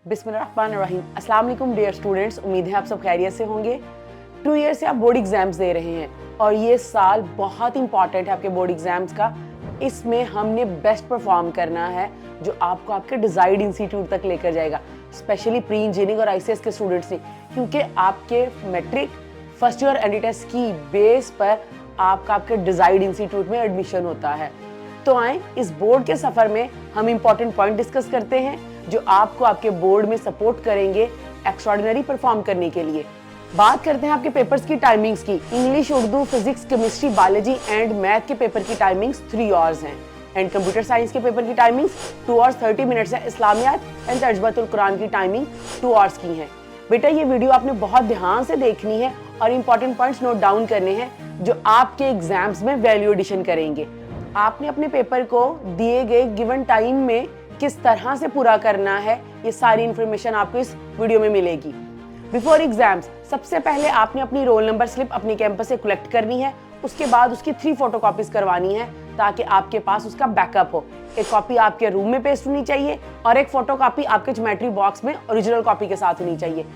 बिस्मिल्लाहिर्रहमानिर्रहीम। अस्सलाम वालेकुम डियर स्टूडेंट्स, उम्मीद है आप सब खैरियत से होंगे। 2 ईयर से आप बोर्ड एग्जाम्स दे रहे हैं और ये साल बहुत इंपॉर्टेंट है आपके बोर्ड एग्जाम्स का। इसमें हमने बेस्ट परफॉर्म करना है जो आपको आपके डिजायर्ड इंस्टीट्यूट तक लेकर जाएगा, स्पेशली प्री इंजीनियरिंग और आईसीएस के स्टूडेंट्स ने, क्योंकि आपके matric first year entry test की बेस पर आपका आपके डिजायर्ड इंस्टीट्यूट में एडमिशन होता है। तो आए इस बोर्ड के सफर में हम इंपॉर्टेंट पॉइंट डिस्कस करते हैं जो आपको आपके बोर्ड में सपोर्ट करेंगे एक्स्ट्राऑर्डिनरी परफॉर्म करने के लिए। बात करते हैं आपके पेपर्स की टाइमिंग्स की। English, Urdu, physics, chemistry, biology and math के पेपर की टाइमिंग्स 3 आवर्स हैं एंड कंप्यूटर साइंस के पेपर की टाइमिंग्स 2 आवर्स 30 मिनट्स है। इस्लामियात एंड तर्जुमातुल कुरान की टाइमिंग 2 आवर्स की है। बेटा ये वीडियो आपने बहुत ध्यान से देखनी है और इंपॉर्टेंट पॉइंट्स नोट डाउन करने हैं जो आपके एग्जाम्स में वैल्यू एडिशन करेंगे। आपने अपने पेपर को दिए गए गिवन टाइम में किस तरह से पूरा करना है, ये सारी इंफॉर्मेशन आपको इस वीडियो में मिलेगी। बिफोर एग्जाम्स सबसे पहले आपने अपनी रोल नंबर स्लिप अपनी कैंपस से कलेक्ट करनी है। उसके बाद उसकी 3 फोटोकॉपीज करवानी है ताकि आपके पास उसका बैकअप हो। एक कॉपी आपके रूम में पेस्ट होनी चाहिए और एक फोटोकॉपी आपके ज्योमेट्री बॉक्स में ओरिजिनल कॉपी के साथ होनी चाहिए।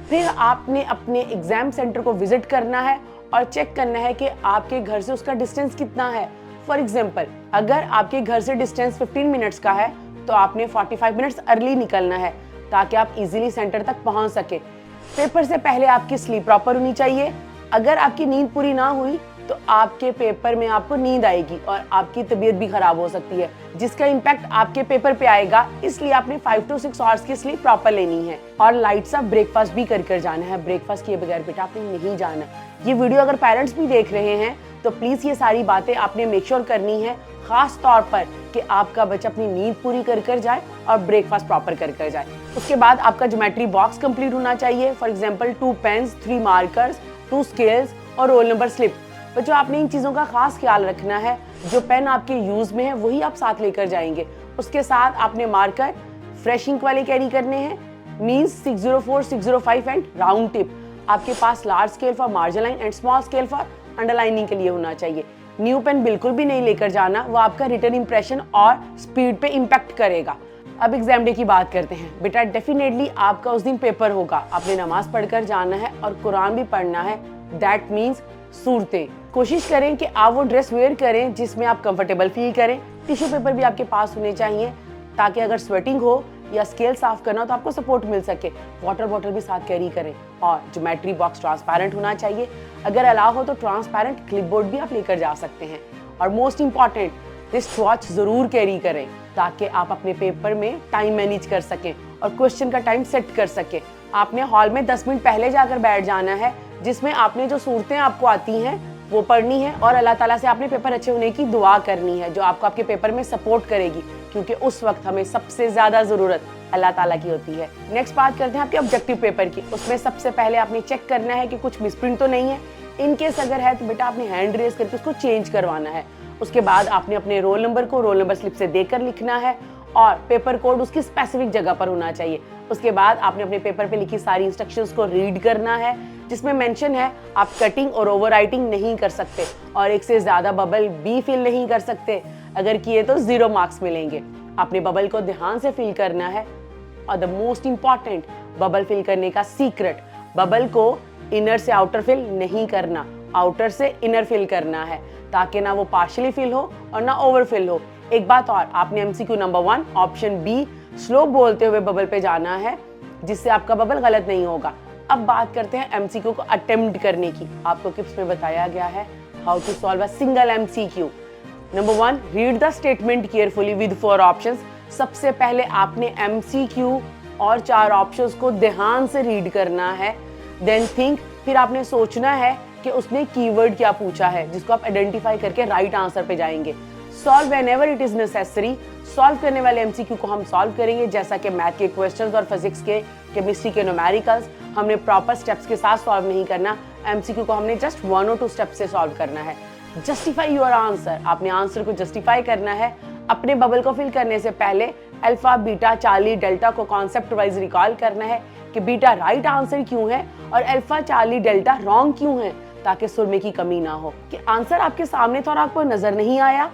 फिर आपने अपने एग्जाम सेंटर को विजिट करना है और चेक करना है कि आपके घर से उसका डिस्टेंस कितना है। फॉर एग्जाम्पल, अगर आपके घर से डिस्टेंस 15 मिनट्स का है तो आपने 45 मिनट्स अर्ली निकलना है ताकि आप इजीली सेंटर तक पहुंच सके। पेपर से पहले आपकी स्लीप प्रॉपर होनी चाहिए। अगर आपकी नींद पूरी ना हुई तो आपके पेपर में आपको नींद आएगी और आपकी तबीयत भी खराब हो सकती है, जिसका इम्पैक्ट आपके पेपर पे आएगा। इसलिए आपने 5 to 6 आवर्स की स्लीप प्रॉपर लेनी है और लाइट सा ब्रेकफास्ट भी कर जाना है। ब्रेकफास्ट किए बगैर बेटा आपने नहीं जाना। ये वीडियो अगर पेरेंट्स भी देख रहे हैं तो प्लीज ये सारी बातें आपने मेक श्योर करनी है, खास तौर पर कि आपका बच्चा अपनी नींद पूरी कर जाए और ब्रेकफास्ट प्रॉपर कर जाए। उसके बाद आपका ज्योमेट्री बॉक्स कंप्लीट होना चाहिए। For example 2 pens, 3 markers, 2 scales और रोल नंबर स्लिप। बच्चों आपने इन चीज़ों का खास ख्याल रखना है। जो पेन आपके यूज में है वही आप साथ लेकर जाएंगे। उसके साथ आपने मार्कर फ्रेश इंक वाले कैरी करने हैं, मीन्स 604, 605 एंड राउंड टिप। आपके पास large scale for margin line and small scale for underlining के लिए होना चाहिए। न्यू पेन बिल्कुल भी नहीं लेकर जाना, वो आपका रिटन इंप्रेशन और स्पीड पे इम्पैक्ट करेगा। अब एग्जाम डे की बात करते हैं। बेटा डेफिनेटली आपका उस दिन पेपर होगा, आपने नमाज पढ़कर जाना है और कुरान भी पढ़ना है। दैट मीन्स सूरतें। कोशिश करें कि आप वो ड्रेस वेयर करें जिसमें आप कंफर्टेबल फील करें। टिश्यू पेपर भी आपके पास होने चाहिए ताकि अगर स्वेटिंग हो या स्केल साफ करना हो तो आपको सपोर्ट मिल सके। वाटर बॉटल भी साथ कैरी करें और ज्योमेट्री बॉक्स ट्रांसपेरेंट होना चाहिए। अगर अलाउ हो तो ट्रांसपेरेंट क्लिपबोर्ड भी आप लेकर जा सकते हैं। और मोस्ट इंपॉर्टेंट, रिस्ट वॉच जरूर कैरी करें ताकि आप अपने पेपर में टाइम मैनेज कर सकें और क्वेश्चन का टाइम सेट कर सकें। आपने हॉल में 10 मिनट पहले जाकर बैठ जाना है, जिसमें आपने जो सूरतें आपको आती हैं वो पढ़नी है और अल्लाह ताला से आपने पेपर अच्छे होने की दुआ करनी है जो आपको आपके पेपर में सपोर्ट करेगी, क्योंकि उस वक्त हमें सबसे ज्यादा जरूरत अल्लाह ताला की होती है। नेक्स्ट बात करते हैं आपके ऑब्जेक्टिव पेपर की। उसमें सबसे पहले आपने चेक करना है कि कुछ मिसप्रिंट तो नहीं है। इनकेस अगर है तो बेटा आपने हैंड रेज करके उसको चेंज करवाना है। उसके बाद आपने अपने रोल नंबर को रोल नंबर स्लिप से देकर लिखना है और पेपर कोड उसकी स्पेसिफिक जगह पर होना चाहिए। उसके बाद आपने अपने पेपर पे लिखी सारी इंस्ट्रक्शंस को रीड करना है, जिसमें मेंशन है आप कटिंग और ओवर राइटिंग नहीं कर सकते और एक से ज्यादा बबल भी फिल नहीं कर सकते। अगर किए तो 0 मार्क्स मिलेंगे। अपने बबल को ध्यान से फिल करना है और the most important, bubble fill करने का सीक्रेट, बबल को इनर से आउटर फिल नहीं करना, आउटर से इनर फिल करना है ताकि ना वो पार्शियली फिल हो और ना ओवर फिल हो। एक बात और, आपने MCQ number 1 option be slow बोलते हुए बबल पे जाना है, जिससे आपका बबल गलत नहीं होगा। अब बात करते हैं एमसीक्यू को अटेम्प्ट करने की। आपको टिप्स में बताया गया है how to solve a single MCQ. Number 1, read the statement carefully with 4 options. सबसे पहले आपने एमसीक्यू और 4 ऑप्शंस को ध्यान से रीड करना है। देन थिंक, फिर आपने सोचना है कि उसने कीवर्ड क्या पूछा है, जिसको आप आइडेंटिफाई करके राइट आंसर पे जाएंगे। Solve whenever it is necessary. Solve करने वाले एमसीक्यू को हम सॉल्व करेंगे, जैसा कि मैथ के क्वेश्चंस और फिजिक्स के, केमिस्ट्री के न्यूमेरिकल्स। हमने प्रॉपर स्टेप्स के साथ सॉल्व नहीं करना। एमसीक्यू को हमने जस्ट 1 or 2 स्टेप्स से सॉल्व करना है। Justify your answer. आपने आंसर को जस्टिफाई करना है। अपने बबल को फिल करने से पहले अल्फा, बीटा, चार्ली, डेल्टा को कॉन्सेप्ट वाइज रिकॉल करना है कि बीटा राइट आंसर क्यों है और अल्फा, चार्ली, डेल्टा रॉन्ग क्यों है, ताकि सुरमे की कमी ना हो। कि आंसर आपके सामने था और आपको नजर नहीं आया,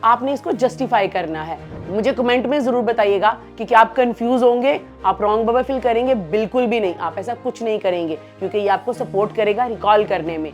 आपने इसको जस्टिफाई करना है। मुझे कमेंट में जरूर बताइएगा कि क्या आप कंफ्यूज होंगे, आप रॉन्ग बबल फिल करेंगे? बिल्कुल भी नहीं, आप ऐसा कुछ नहीं करेंगे, क्योंकि ये आपको सपोर्ट करेगा रिकॉल करने में।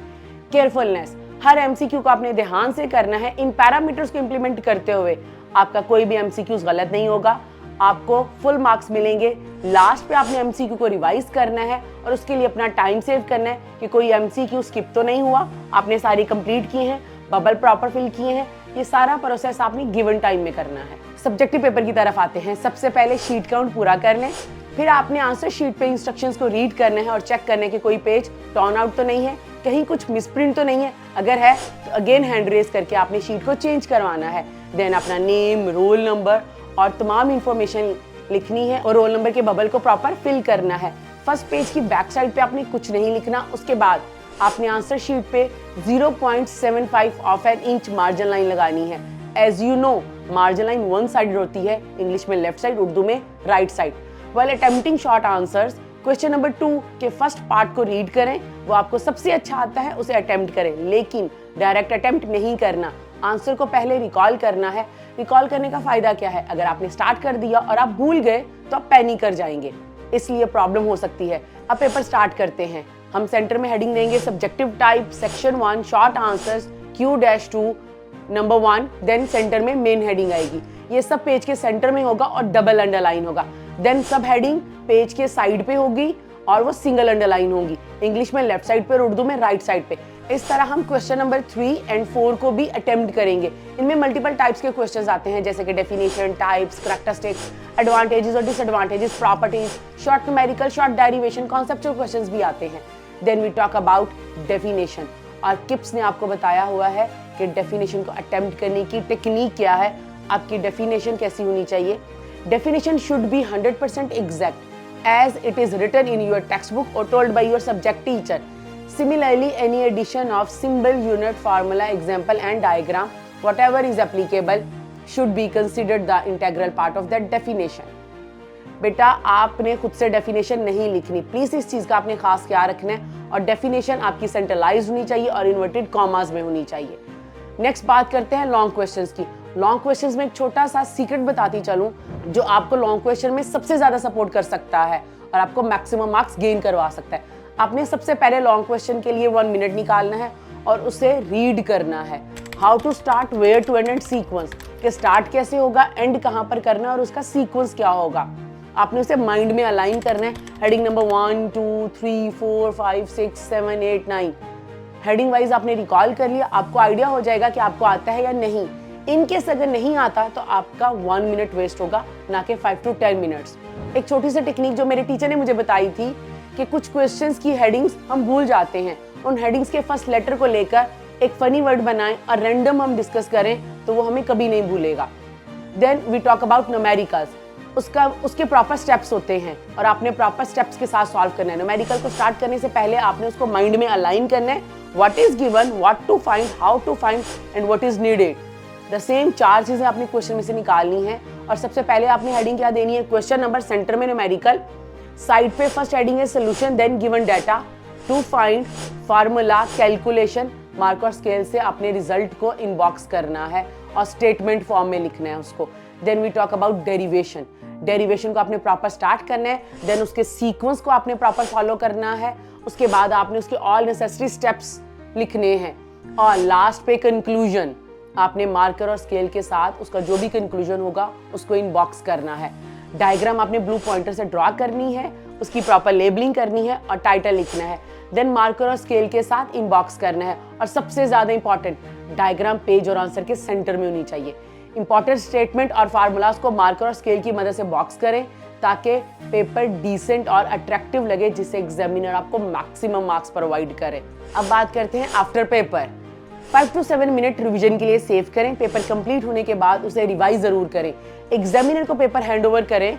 केयरफुलनेस, हर एमसीक्यू को आपने ध्यान से करना है। इन पैरामीटर्स को इंप्लीमेंट करते हुए आपका कोई भी एमसीक्यूज गलत नहीं होगा, आपको फुल मार्क्स मिलेंगे। लास्ट पे आपने एमसीक्यू को रिवाइज करना है और उसके लिए अपना टाइम सेव करना है कि कोई एमसीक्यू स्किप तो नहीं हुआ, आपने सारी कंप्लीट किए हैं, बबल प्रॉपर फिल किए हैं। ये सारा प्रोसेस आपने गिवन टाइम में करना है। सब्जेक्टिव पेपर की तरफ आते हैं। सबसे पहले शीट काउंट पूरा कर लें, फिर आपने आंसर शीट पे इंस्ट्रक्शंस को रीड करना है और चेक करना है कि कोई पेज टर्न आउट तो नहीं है, कहीं कुछ मिसप्रिंट तो नहीं है। अगर है तो अगेन हैंड रेज करके आपने शीट को चेंज करवाना है। देन अपना नेम, रोल नंबर और तमाम इंफॉर्मेशन लिखनी है और रोल नंबर के बबल को प्रॉपर फिल करना है। फर्स्ट पेज की बैक साइड पे आपने कुछ नहीं लिखना। उसके बाद आपने आंसर शीट पे 0.75 of an inch margin line लगानी है। As you know, margin line one side होती है, इंग्लिश में लेफ्ट साइड, उर्दू में right side. While attempting short answers, question number 2 के फर्स्ट पार्ट को रीड करें, वो आपको सबसे अच्छा आता है उसे अटेम्प्ट करें, लेकिन डायरेक्ट अटेम्प्ट नहीं करना, आंसर को पहले रिकॉल करना है। रिकॉल करने का फायदा क्या है? अगर आपने स्टार्ट कर दिया और आप भूल गए तो आप पैनिक कर जाएंगे, इसलिए प्रॉब्लम हो सकती है। अब पेपर स्टार्ट करते हैं। हम सेंटर में हेडिंग देंगे subjective type, section 1 short answers Q-2 number 1, then centre में मेन हेडिंग आएगी। ये सब पेज के सेंटर में होगा और डबल अंडरलाइन होगा। देन सब हेडिंग पेज के साइड पे होगी और वो सिंगल अंडरलाइन होगी, इंग्लिश में लेफ्ट साइड पे और उर्दू में राइट साइड पे। इस तरह हम क्वेश्चन नंबर 3 एंड 4 को भी अटेम्प्ट करेंगे। इनमें मल्टीपल टाइप्स के क्वेश्चंस आते हैं, जैसे कि डेफिनेशन, टाइप्स, कैरेक्टरिस्टिक्स, एडवांटेजेस और disadvantages, properties, short numerical, short derivation, conceptual questions भी आते हैं। Then we talk about definition, और किप्स ने आपको बताया हुआ है कि डेफिनेशन को अटेम्प्ट करने की टेक्निक क्या है, आपकी डेफिनेशन कैसी होनी चाहिए। Definition should be 100% exact as it is written in your textbook or told by your subject teacher. Similarly, any addition of symbol, unit, formula, example and diagram, whatever is applicable, should be considered the integral part of that definition. बेटा आपने खुद से definition नहीं लिखनी, please इस चीज का आपने खास ख्याल रखना है, और डेफिनेशन आपकी सेंट्रलाइज होनी चाहिए और इन्वर्टेड कॉमास में होनी चाहिए। नेक्स्ट बात करते हैं लॉन्ग क्वेश्चंस की। लॉन्ग क्वेश्चंस में एक छोटा सा सीक्रेट बताती चलूं जो आपको लॉन्ग क्वेश्चन में सबसे ज्यादा सपोर्ट कर सकता है और आपको मैक्सिमम मार्क्स गेन करवा सकता है। आपने सबसे पहले लॉन्ग क्वेश्चन के लिए 1 मिनट निकालना है और उसे रीड करना है। How to start, where to end and sequence, कि स्टार्ट कैसे होगा, एंड कहां पर करना है और उसका सीक्वेंस क्या होगा। आपने उसे माइंड में अलाइन करना है। हेडिंग नंबर 1, 2, 3, 4, 5, 6, 7, 8, 9 हेडिंग वाइज आपने रिकॉल कर लिया। आपको आइडिया हो जाएगा कि आपको आता है या नहीं। इनकेस अगर नहीं आता तो आपका 1 मिनट वेस्ट होगा, ना कि 5 to 10 मिनट्स। एक छोटी सी टेक्निक जो मेरे टीचर ने मुझे बताई थी कि कुछ क्वेश्चंस की हेडिंग्स हम भूल जाते हैं, उन हेडिंग्स के फर्स्ट लेटर को लेकर एक फनी वर्ड बनाएं और रैंडम हम डिस्कस करें तो वो हमें कभी नहीं भूलेगा। Then we talk about numericals, उसके प्रॉपर स्टेप्स होते हैं और आपने प्रॉपर स्टेप्स के साथ सॉल्व करना है। न्यूमेरिकल को स्टार्ट करने से पहले आपने उसको माइंड में अलाइन करना है। What is given, what to find, how to find and what is needed. The same 4 चीजें आपने क्वेश्चन में से निकालनी है। और सबसे पहले आपने हेडिंग क्या देनी है, क्वेश्चन नंबर, सेंटर में न्यूमेरिकल, साइड पे फर्स्ट हेडिंग है solution, then given data, to find, formula, calculation, mark और स्केल से अपने रिजल्ट को इनबॉक्स करना है और स्टेटमेंट फॉर्म में लिखना है उसको। Then we talk about derivation, derivation को आपने प्रॉपर स्टार्ट करना है, देन उसके सीक्वेंस को आपने प्रॉपर फॉलो करना है। उसके बाद आपने उसके ऑल नेसेसरी स्टेप्स लिखने हैं और लास्ट पे कंक्लूजन आपने मार्कर और स्केल के साथ उसका जो भी कंक्लूजन होगा उसको इनबॉक्स करना है। डायग्राम आपने ब्लू पॉइंटर से ड्रॉ करनी है, उसकी प्रॉपर लेबलिंग करनी है और टाइटल लिखना है। देन मार्कर और स्केल के साथ इनबॉक्स करना है। और सबसे ज्यादा इंपॉर्टेंट, डायग्राम पेज और आंसर के सेंटर में होनी चाहिए। इंपॉर्टेंट स्टेटमेंट और फार्मूलाज को मार्कर और स्केल की मदद से बॉक्स करें ताकि पेपर डिसेंट और अट्रैक्टिव लगे, जिससे एग्जामिनर आपको मैक्सिमम मार्क्स प्रोवाइड करे। अब बात करते हैं after paper. 5 to 7 minute revision के लिए सेव करें। पेपर कंप्लीट होने के बाद उसे रिवाइज जरूर करें। एग्जामिनर को पेपर हैंडओवर करें,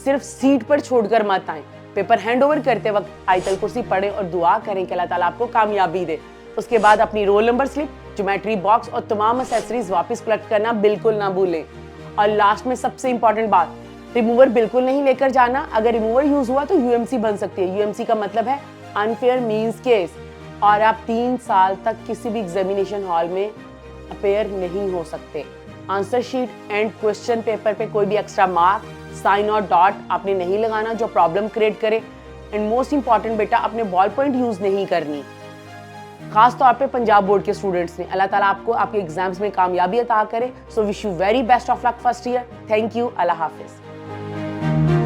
सिर्फ सीट पर छोड़कर मत आए। पेपर हैंडओवर करते वक्त आयतल कुर्सी पढ़ें और दुआ करें कि अल्लाह ताला आपको कामयाबी दे। उसके बाद अपनी role number slip, geometry box और तमाम एक्सेसरीज वापस कलेक्ट करना बिल्कुल ना भूलें। और लास्ट में सबसे इंपॉर्टेंट बात, रिमूवर बिल्कुल नहीं लेकर जाना। अगर रिमूवर यूज हुआ तो यूएमसी बन सकती है। यूएमसी का मतलब है अनफेयर मींस केस, और आप 3 साल तक किसी भी एग्जामिनेशन हॉल में अपेयर नहीं हो सकते। Answer sheet and question paper पे कोई भी एक्स्ट्रा मार्क, साइन और डॉट आपने नहीं लगाना जो प्रॉब्लम क्रिएट करे। एंड मोस्ट इंपॉर्टेंट बेटा, अपने बॉल पॉइंट यूज नहीं करनी, खास तौर पे पंजाब बोर्ड के स्टूडेंट्स ने। अल्लाह ताला आपको आपके एग्जाम्स में कामयाबी अता करे। So wish you very best of luck first year. Thank you. Allah Hafiz.